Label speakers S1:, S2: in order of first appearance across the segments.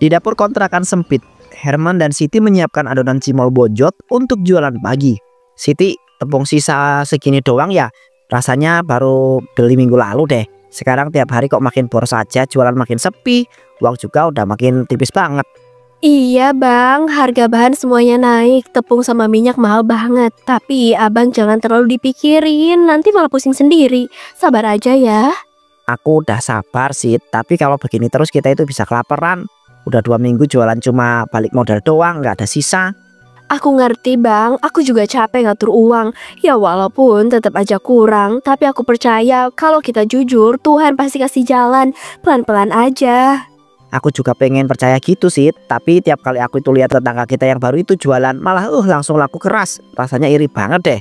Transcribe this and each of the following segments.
S1: Di dapur kontrakan sempit, Herman dan Siti menyiapkan adonan cimol bojot untuk jualan pagi. Siti, tepung sisa segini doang ya? Rasanya baru beli minggu lalu deh. Sekarang tiap hari kok makin boros saja, jualan makin sepi. Uang juga udah makin tipis banget.
S2: Iya bang, harga bahan semuanya naik, tepung sama minyak mahal banget. Tapi abang jangan terlalu dipikirin, nanti malah pusing sendiri. Sabar aja ya.
S1: Aku udah sabar sih, tapi kalau begini terus kita itu bisa kelaparan. Udah 2 minggu jualan cuma balik modal doang, nggak ada sisa.
S2: Aku ngerti bang, aku juga capek ngatur uang. Ya walaupun tetap aja kurang, tapi aku percaya kalau kita jujur, Tuhan pasti kasih jalan. Pelan-pelan aja.
S1: Aku juga pengen percaya gitu sih, tapi tiap kali aku itu lihat tetangga kita yang baru itu jualan, malah langsung laku keras. Rasanya iri banget deh.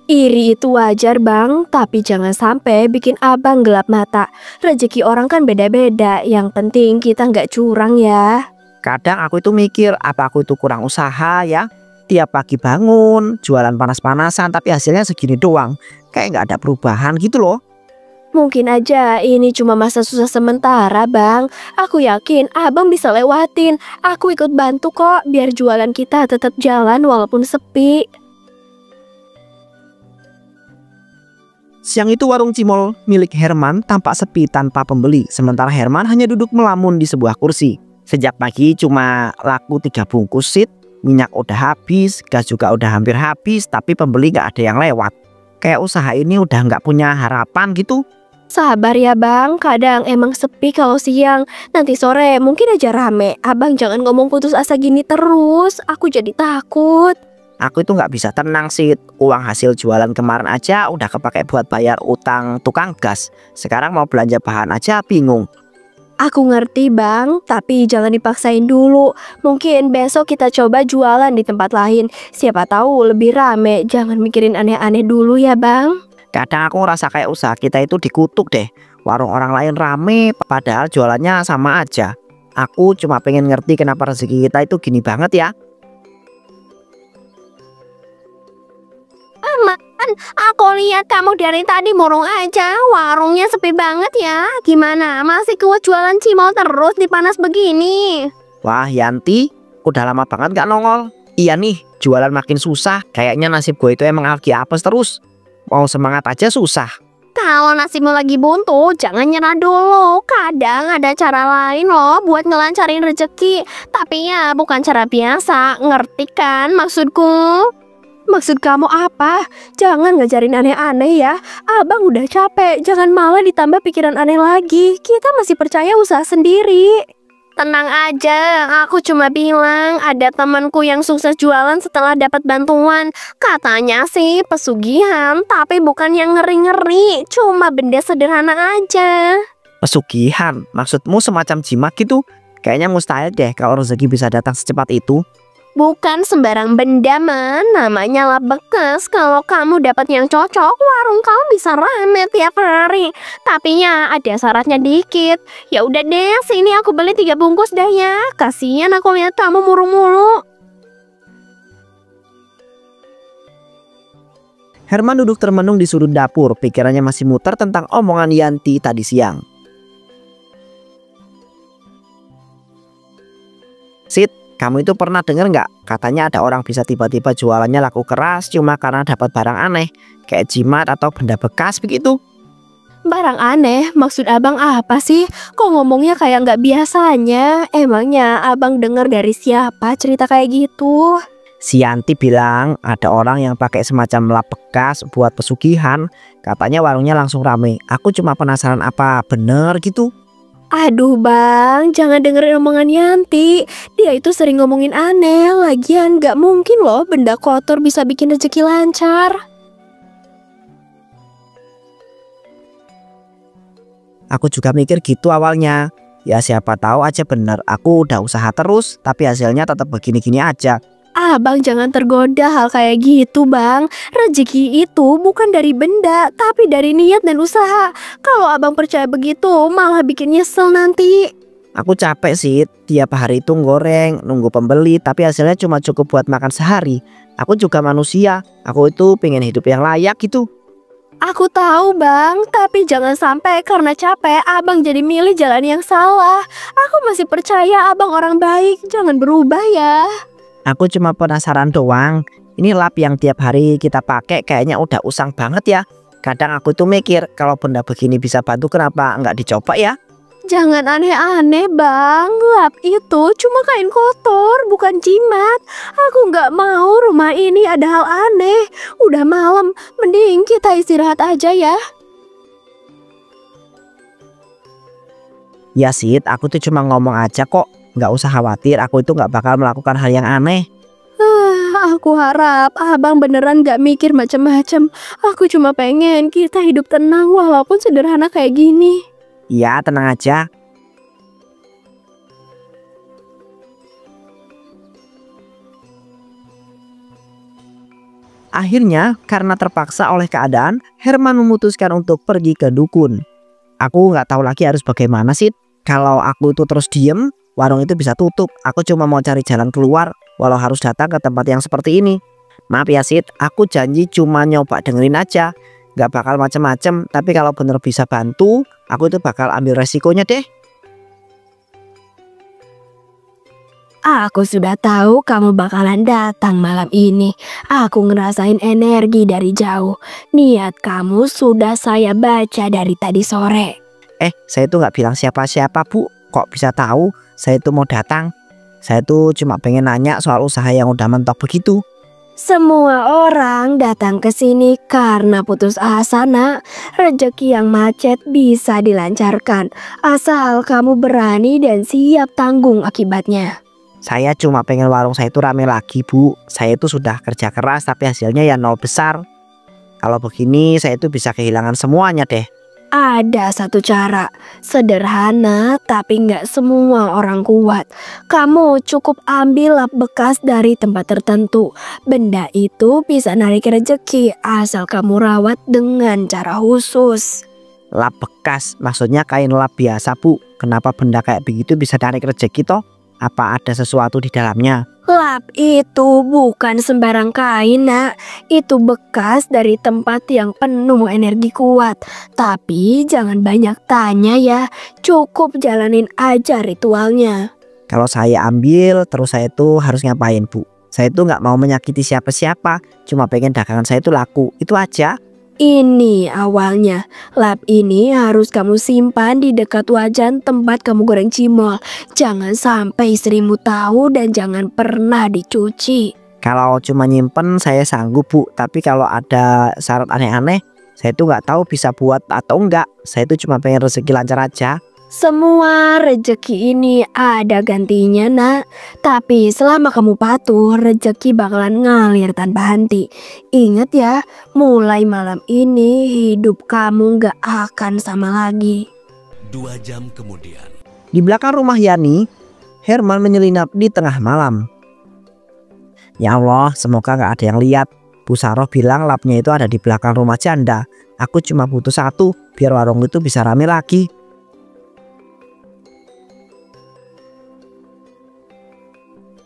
S2: Iri itu wajar bang, tapi jangan sampai bikin abang gelap mata. Rezeki orang kan beda-beda, yang penting kita nggak curang ya.
S1: Kadang aku itu mikir, apa aku itu kurang usaha ya? Tiap pagi bangun, jualan panas-panasan, tapi hasilnya segini doang. Kayak nggak ada perubahan gitu loh.
S2: Mungkin aja ini cuma masa susah sementara bang. Aku yakin abang bisa lewatin. Aku ikut bantu kok biar jualan kita tetap jalan walaupun sepi.
S1: Siang itu warung cimol milik Herman tampak sepi tanpa pembeli. Sementara Herman hanya duduk melamun di sebuah kursi. Sejak pagi cuma laku 3 bungkus sit. Minyak udah habis, gas juga udah hampir habis, tapi pembeli gak ada yang lewat. Kayak usaha ini udah gak punya harapan gitu.
S2: Sabar ya bang, kadang emang sepi kalau siang. Nanti sore mungkin aja rame. Abang jangan ngomong putus asa gini terus, aku jadi takut.
S1: Aku itu nggak bisa tenang sih. Uang hasil jualan kemarin aja udah kepake buat bayar utang tukang gas. Sekarang mau belanja bahan aja bingung.
S2: Aku ngerti bang, tapi jangan dipaksain dulu. Mungkin besok kita coba jualan di tempat lain. Siapa tahu lebih rame, jangan mikirin aneh-aneh dulu ya bang.
S1: Kadang aku ngerasa kayak usaha kita itu dikutuk deh. Warung orang lain rame padahal jualannya sama aja. Aku cuma pengen ngerti kenapa rezeki kita itu gini banget ya.
S2: Aku lihat kamu dari tadi murung aja, warungnya sepi banget ya. Gimana, masih kuat jualan cimol terus di panas begini?
S1: Wah Yanti, udah lama banget gak nongol. Iya nih, jualan makin susah. Kayaknya nasib gue itu emang lagi apes terus. Mau semangat aja susah.
S2: Kalau nasibmu lagi buntu, jangan nyerah dulu. Kadang ada cara lain loh buat ngelancarin rezeki. Tapi ya bukan cara biasa, ngerti kan maksudku? Maksud kamu apa? Jangan ngajarin aneh-aneh ya. Abang udah capek, jangan malah ditambah pikiran aneh lagi. Kita masih percaya usaha sendiri. Tenang aja, aku cuma bilang ada temanku yang sukses jualan setelah dapat bantuan. Katanya sih pesugihan, tapi bukan yang ngeri-ngeri, cuma benda sederhana aja.
S1: Pesugihan? Maksudmu semacam jimat gitu? Kayaknya mustahil deh kalau rezeki bisa datang secepat itu.
S2: Bukan sembarang benda man, namanya lap bekas. Kalau kamu dapat yang cocok, warung kamu bisa rame tiap hari. Tapi ya ada syaratnya dikit. Ya udah deh, sini aku beli 3 bungkus dah ya. Kasihan aku lihat kamu mulu-mulu.
S1: Herman duduk termenung di sudut dapur, pikirannya masih muter tentang omongan Yanti tadi siang. Sit, kamu itu pernah dengar nggak? Katanya ada orang bisa tiba-tiba jualannya laku keras cuma karena dapat barang aneh, kayak jimat atau benda bekas begitu.
S2: Barang aneh, maksud abang apa sih? Kok ngomongnya kayak nggak biasanya? Emangnya abang dengar dari siapa cerita kayak gitu?
S1: Si Yanti bilang ada orang yang pakai semacam lap bekas buat pesugihan. Katanya warungnya langsung rame. Aku cuma penasaran apa bener gitu.
S2: Aduh bang, jangan dengerin omongan Yanti. Dia itu sering ngomongin aneh. Lagian gak mungkin loh benda kotor bisa bikin rezeki lancar.
S1: Aku juga mikir gitu awalnya. Ya siapa tahu aja bener. Aku udah usaha terus tapi hasilnya tetap begini-gini aja.
S2: Abang jangan tergoda hal kayak gitu bang. Rezeki itu bukan dari benda, tapi dari niat dan usaha. Kalau abang percaya begitu malah bikin nyesel nanti.
S1: Aku capek sih, tiap hari itu goreng, nunggu pembeli, tapi hasilnya cuma cukup buat makan sehari. Aku juga manusia, aku itu pengen hidup yang layak gitu.
S2: Aku tahu bang, tapi jangan sampai karena capek abang jadi milih jalan yang salah. Aku masih percaya abang orang baik, jangan berubah ya.
S1: Aku cuma penasaran doang. Ini lap yang tiap hari kita pakai kayaknya udah usang banget ya. Kadang aku tuh mikir kalau benda begini bisa bantu kenapa nggak dicoba ya?
S2: Jangan aneh-aneh bang, lap itu cuma kain kotor, bukan jimat. Aku nggak mau rumah ini ada hal aneh. Udah malam, mending kita istirahat aja ya.
S1: Ya Sid, aku tuh cuma ngomong aja kok. Nggak usah khawatir, aku itu nggak bakal melakukan hal yang aneh.
S2: Aku harap abang beneran gak mikir macem-macem. Aku cuma pengen kita hidup tenang walaupun sederhana kayak gini.
S1: Iya, tenang aja. Akhirnya, karena terpaksa oleh keadaan, Herman memutuskan untuk pergi ke dukun. Aku nggak tahu lagi harus bagaimana sih. Kalau aku itu terus diem, warung itu bisa tutup. Aku cuma mau cari jalan keluar, walau harus datang ke tempat yang seperti ini. Maaf ya Sid, aku janji cuma nyoba dengerin aja. Nggak bakal macem-macem, tapi kalau bener bisa bantu, aku itu bakal ambil resikonya deh.
S2: Aku sudah tahu kamu bakalan datang malam ini. Aku ngerasain energi dari jauh. Niat kamu sudah saya baca dari tadi sore.
S1: Saya itu nggak bilang siapa-siapa Bu. Kok bisa tahu saya itu mau datang? Saya tuh cuma pengen nanya soal usaha yang udah mentok begitu.
S2: Semua orang datang ke sini karena putus asa, Nak. Rezeki yang macet bisa dilancarkan asal kamu berani dan siap tanggung akibatnya.
S1: Saya cuma pengen warung saya itu rame lagi Bu. Saya itu sudah kerja keras tapi hasilnya ya nol besar. Kalau begini saya itu bisa kehilangan semuanya deh.
S2: Ada satu cara, sederhana tapi nggak semua orang kuat. Kamu cukup ambil lap bekas dari tempat tertentu. Benda itu bisa narik rezeki asal kamu rawat dengan cara khusus.
S1: Lap bekas, maksudnya kain lap biasa Bu. Kenapa benda kayak begitu bisa narik rezeki toh? Apa ada sesuatu di dalamnya?
S2: Lap itu bukan sembarang kain, Nak. Itu bekas dari tempat yang penuh energi kuat. Tapi jangan banyak tanya ya. Cukup jalanin aja ritualnya.
S1: Kalau saya ambil terus saya itu harus ngapain Bu? Saya itu nggak mau menyakiti siapa-siapa. Cuma pengen dagangan saya itu laku. Itu aja.
S2: Ini awalnya. Lap ini harus kamu simpan di dekat wajan tempat kamu goreng cimol. Jangan sampai istrimu tahu dan jangan pernah dicuci.
S1: Kalau cuma nyimpen saya sanggup Bu. Tapi kalau ada syarat aneh-aneh, saya itu nggak tahu bisa buat atau enggak. Saya itu cuma pengen rezeki lancar aja.
S2: Semua rezeki ini ada gantinya, Nak. Tapi selama kamu patuh, rezeki bakalan ngalir tanpa henti. Ingat ya, mulai malam ini hidup kamu gak akan sama lagi.
S3: 2 jam kemudian.
S1: Di belakang rumah Yani, Herman menyelinap di tengah malam. Ya Allah, semoga nggak ada yang lihat. Bu Saroh bilang lapnya itu ada di belakang rumah janda. Aku cuma butuh satu, biar warung itu bisa rame lagi.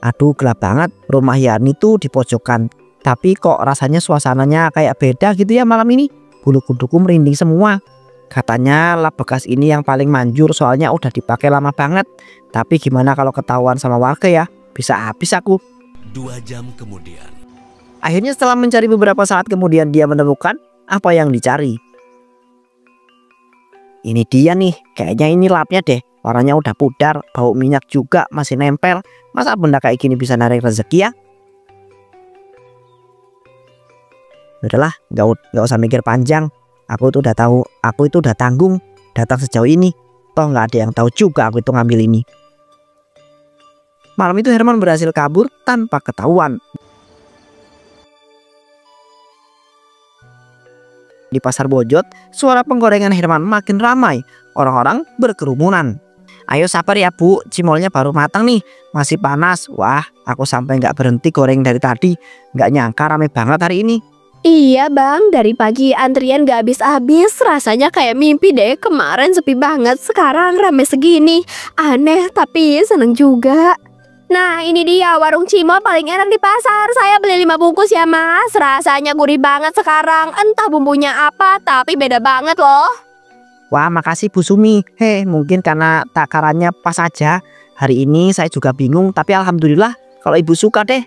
S1: Aduh, gelap banget. Rumah Yani tuh di pojokan. Tapi kok rasanya suasananya kayak beda gitu ya malam ini. Bulu kuduku merinding semua. Katanya lap bekas ini yang paling manjur soalnya udah dipakai lama banget. Tapi gimana kalau ketahuan sama warga ya? Bisa habis aku.
S3: 2 jam kemudian.
S1: Akhirnya setelah mencari beberapa saat kemudian dia menemukan apa yang dicari. Ini dia nih, kayaknya ini lapnya deh. Warnanya udah pudar, bau minyak juga masih nempel. Masa benda kayak gini bisa narik rezeki ya? Udahlah, nggak usah mikir panjang. Aku itu udah tahu, aku itu udah tanggung datang sejauh ini. Toh nggak ada yang tahu juga aku itu ngambil ini. Malam itu Herman berhasil kabur tanpa ketahuan. Di pasar Bojot, suara penggorengan Herman makin ramai. Orang-orang berkerumunan. Ayo sabar ya Bu, cimolnya baru matang nih, masih panas. Wah, aku sampai nggak berhenti goreng dari tadi. Nggak nyangka rame banget hari ini.
S2: Iya bang, dari pagi antrian gak habis-habis. Rasanya kayak mimpi deh, kemarin sepi banget, sekarang rame segini. Aneh tapi seneng juga. Nah, ini dia warung cimol paling enak di pasar. Saya beli 5 bungkus ya, Mas. Rasanya gurih banget sekarang. Entah bumbunya apa, tapi beda banget loh.
S1: Wah, makasih Bu Sumi. Mungkin karena takarannya pas aja. Hari ini saya juga bingung, tapi alhamdulillah kalau Ibu suka deh.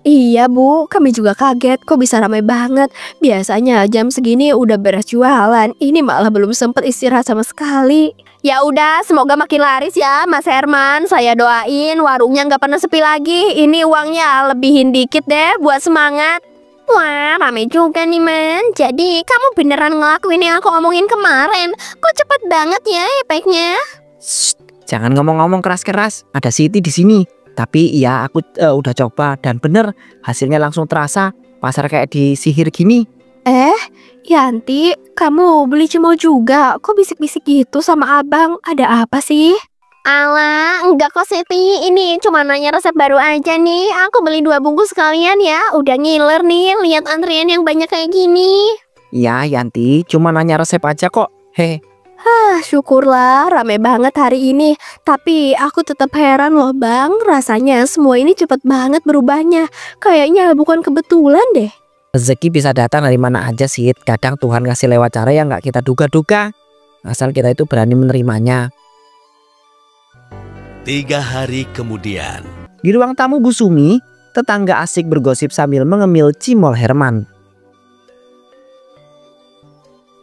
S2: Iya, Bu. Kami juga kaget. Kok bisa ramai banget? Biasanya jam segini udah beres jualan. Ini malah belum sempet istirahat sama sekali. Ya udah, semoga makin laris ya, Mas Herman. Saya doain warungnya nggak pernah sepi lagi. Ini uangnya lebihin dikit deh buat semangat. Wah, ramai juga nih, Man. Jadi kamu beneran ngelakuin yang aku omongin kemarin. Kok cepet banget ya efeknya?
S1: Shh, jangan ngomong-ngomong keras-keras. Ada Siti di sini. Tapi iya, aku udah coba dan bener hasilnya langsung terasa. Pasar kayak disihir gini.
S2: Yanti, kamu beli cimol juga? Kok bisik-bisik gitu sama abang? Ada apa sih? Alah, enggak kok Siti. Ini cuma nanya resep baru aja nih. Aku beli 2 bungkus sekalian ya. Udah ngiler nih, lihat antrian yang banyak kayak gini.
S1: Ya Yanti, cuma nanya resep aja kok.
S2: Syukurlah rame banget hari ini. Tapi aku tetap heran loh Bang. Rasanya semua ini cepet banget berubahnya. Kayaknya bukan kebetulan deh.
S1: Rezeki bisa datang dari mana aja sih. Kadang Tuhan ngasih lewat cara yang nggak kita duga-duga. Asal kita itu berani menerimanya.
S3: 3 hari kemudian.
S1: Di ruang tamu Bu Sumi, tetangga asik bergosip sambil mengemil cimol Herman.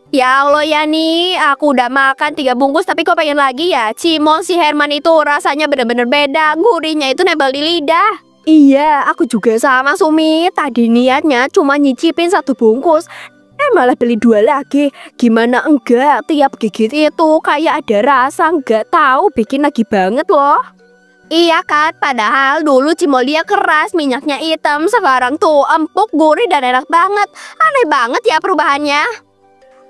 S2: Ya Allah Yani, aku udah makan 3 bungkus tapi kok pengen lagi ya? Cimol si Herman itu rasanya bener-bener beda. Gurihnya itu nempel di lidah. Iya, aku juga sama Sumi. Tadi niatnya cuma nyicipin 1 bungkus, malah beli 2 lagi. Gimana enggak, tiap gigit itu kayak ada rasa nggak tahu bikin lagi banget loh. Iya kan, padahal dulu cimol dia keras, minyaknya hitam. Sekarang tuh empuk, gurih dan enak banget. Aneh banget ya perubahannya.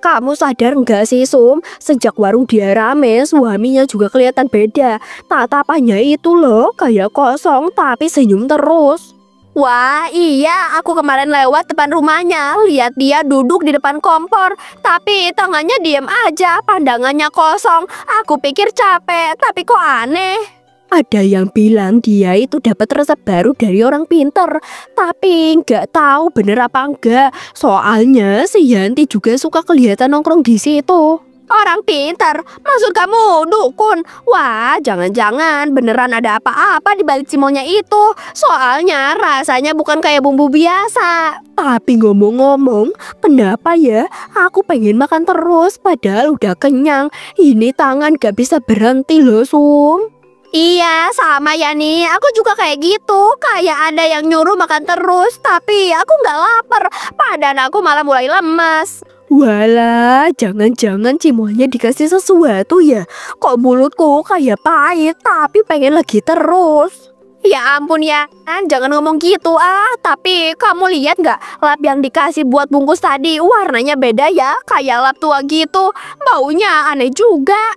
S2: Kamu sadar nggak sih Sum, sejak warung dia rame, suaminya juga kelihatan beda. Tatapannya itu loh kayak kosong tapi senyum terus. Wah iya, aku kemarin lewat depan rumahnya, lihat dia duduk di depan kompor, tapi tangannya diem aja, pandangannya kosong. Aku pikir capek, tapi kok aneh. Ada yang bilang dia itu dapat resep baru dari orang pinter, tapi nggak tahu bener apa enggak. Soalnya si Yanti juga suka kelihatan nongkrong di situ. Orang pinter? Maksud kamu dukun? Wah, jangan-jangan beneran ada apa-apa di balik cimolnya itu. Soalnya rasanya bukan kayak bumbu biasa. Tapi ngomong-ngomong, kenapa ya aku pengen makan terus padahal udah kenyang. Ini tangan gak bisa berhenti loh Sum. Iya, sama ya nih. Aku juga kayak gitu. Kayak ada yang nyuruh makan terus, tapi aku nggak lapar. Badan aku malah mulai lemas. Walah, jangan-jangan cimolnya dikasih sesuatu ya. Kok mulutku kayak pahit, tapi pengen lagi terus. Ya ampun ya, jangan ngomong gitu Tapi kamu lihat nggak lap yang dikasih buat bungkus tadi? Warnanya beda ya, kayak lap tua gitu. Baunya aneh juga.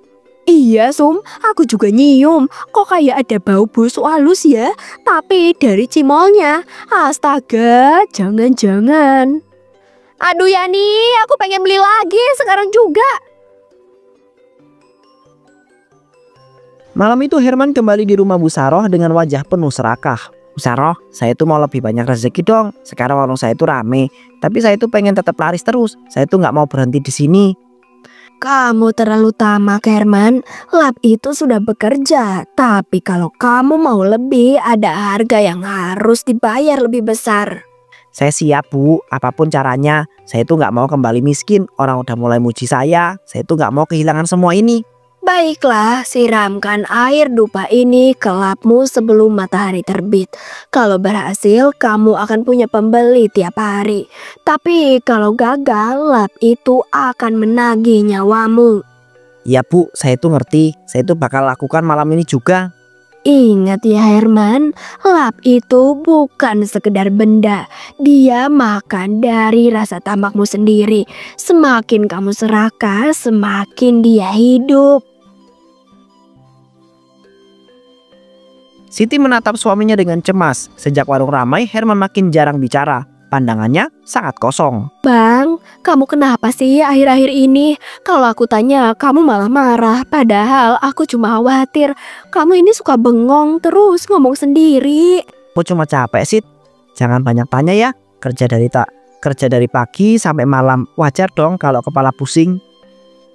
S2: Iya Sum, aku juga nyium. Kok kayak ada bau busuk halus ya? Tapi dari cimolnya. Astaga, jangan-jangan. Aduh Yani, aku pengen beli lagi sekarang juga.
S1: Malam itu Herman kembali di rumah Bu Saroh dengan wajah penuh serakah. Bu Saroh, saya tuh mau lebih banyak rezeki dong. Sekarang warung saya itu rame, tapi saya tuh pengen tetap laris terus. Saya tuh nggak mau berhenti di sini.
S2: Kamu terlalu tamak Herman. Lab itu sudah bekerja. Tapi kalau kamu mau lebih, ada harga yang harus dibayar lebih besar.
S1: Saya siap Bu, apapun caranya. Saya tuh nggak mau kembali miskin. Orang udah mulai muji saya tuh nggak mau kehilangan semua ini.
S2: Baiklah, siramkan air dupa ini ke lapmu sebelum matahari terbit. Kalau berhasil, kamu akan punya pembeli tiap hari. Tapi kalau gagal, lap itu akan menagih nyawamu.
S1: Ya Bu, saya tuh ngerti. Saya tuh bakal lakukan malam ini juga.
S2: Ingat ya Herman, lap itu bukan sekedar benda. Dia makan dari rasa tamakmu sendiri. Semakin kamu serakah, semakin dia hidup.
S1: Siti menatap suaminya dengan cemas. Sejak warung ramai, Herman makin jarang bicara. Pandangannya sangat kosong.
S2: Bang, kamu kenapa sih akhir-akhir ini? Kalau aku tanya, kamu malah marah. Padahal aku cuma khawatir. Kamu ini suka bengong terus ngomong sendiri.
S1: Aku cuma capek sih. Jangan banyak tanya ya. Kerja dari pagi sampai malam. Wajar dong kalau kepala pusing.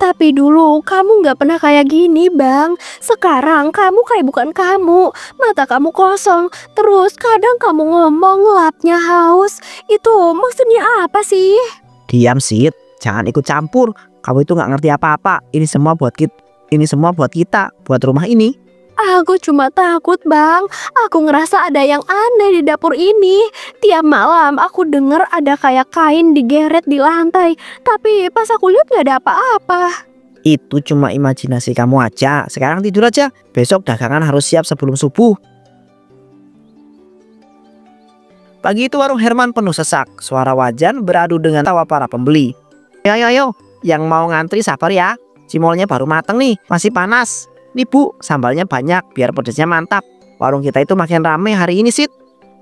S2: Tapi dulu kamu nggak pernah kayak gini, Bang. Sekarang kamu kayak bukan kamu. Mata kamu kosong. Terus kadang kamu ngomong lapnya haus. Itu maksudnya apa sih?
S1: Diam Sid, jangan ikut campur. Kamu itu nggak ngerti apa-apa. Ini semua buat kita, buat rumah ini.
S2: Aku cuma takut, Bang. Aku ngerasa ada yang aneh di dapur ini. Tiap malam aku dengar ada kayak kain digeret di lantai. Tapi pas aku lihat nggak ada apa-apa.
S1: Itu cuma imajinasi kamu aja. Sekarang tidur aja. Besok dagangan harus siap sebelum subuh. Pagi itu warung Herman penuh sesak. Suara wajan beradu dengan tawa para pembeli. Ayo, yang mau ngantri sabar ya. Cimolnya baru mateng nih, masih panas. Nih Bu, sambalnya banyak biar pedasnya mantap. Warung kita itu makin rame hari ini Sid.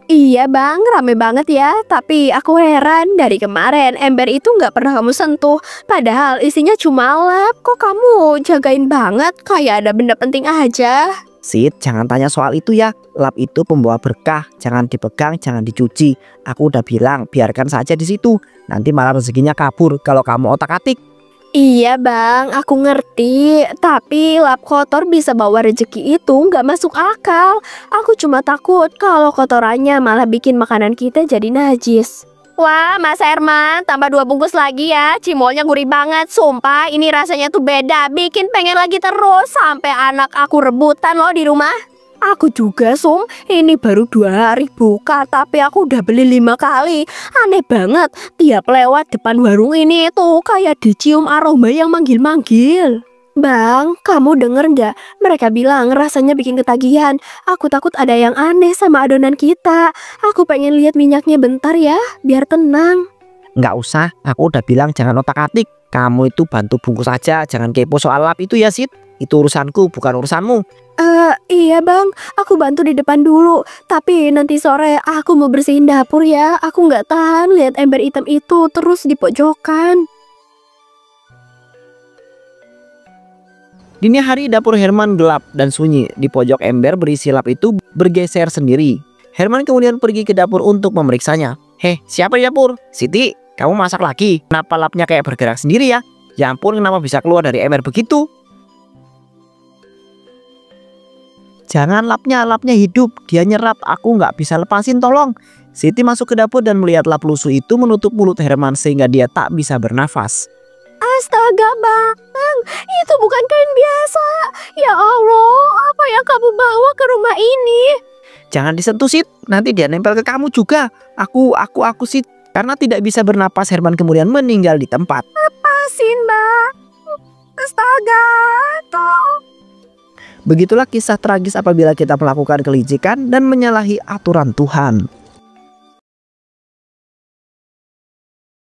S2: Iya Bang, rame banget ya. Tapi aku heran, dari kemarin ember itu nggak pernah kamu sentuh. Padahal isinya cuma lap. Kok kamu jagain banget, kayak ada benda penting aja.
S1: Sid, jangan tanya soal itu ya. Lap itu pembawa berkah, jangan dipegang, jangan dicuci. Aku udah bilang, biarkan saja di situ. Nanti malah rezekinya kabur kalau kamu otak-atik.
S2: Iya Bang, aku ngerti. Tapi lap kotor bisa bawa rezeki itu nggak masuk akal. Aku cuma takut kalau kotorannya malah bikin makanan kita jadi najis. Wah, Mas Herman, tambah 2 bungkus lagi ya. Cimolnya gurih banget, sumpah. Ini rasanya tuh beda, bikin pengen lagi terus. Sampai anak aku rebutan loh di rumah. Aku juga, Sum. Ini baru 2 hari buka, tapi aku udah beli 5 kali. Aneh banget, tiap lewat depan warung ini tuh kayak dicium aroma yang manggil-manggil. Bang, kamu denger nggak? Mereka bilang rasanya bikin ketagihan. Aku takut ada yang aneh sama adonan kita. Aku pengen lihat minyaknya bentar ya, biar tenang.
S1: Nggak usah, aku udah bilang jangan otak-atik. Kamu itu bantu bungkus aja, jangan kepo soal lap itu ya Sid. Itu urusanku, bukan urusanmu.
S2: Iya Bang, aku bantu di depan dulu. Tapi nanti sore aku mau bersihin dapur ya. Aku nggak tahan lihat ember hitam itu terus di pojokan.
S1: Dini hari dapur Herman gelap dan sunyi. Di pojok ember berisi lap itu bergeser sendiri. Herman kemudian pergi ke dapur untuk memeriksanya. Heh, siapa di dapur? Siti, kamu masak lagi? Kenapa lapnya kayak bergerak sendiri ya? Ya ampun, kenapa bisa keluar dari ember begitu? Jangan, lapnya hidup. Dia nyerap, aku nggak bisa lepasin, tolong. Siti masuk ke dapur dan melihat lap lusuh itu menutup mulut Herman sehingga dia tak bisa bernafas.
S2: Astaga Bang, itu bukan kain biasa. Ya Allah, apa yang kamu bawa ke rumah ini?
S1: Jangan disentuh Sid, nanti dia nempel ke kamu juga. Aku Sid. Karena tidak bisa bernapas, Herman kemudian meninggal di tempat.
S2: Lepasin Bang. Astaga, tolong.
S1: Begitulah kisah tragis apabila kita melakukan kelicikan dan menyalahi aturan Tuhan.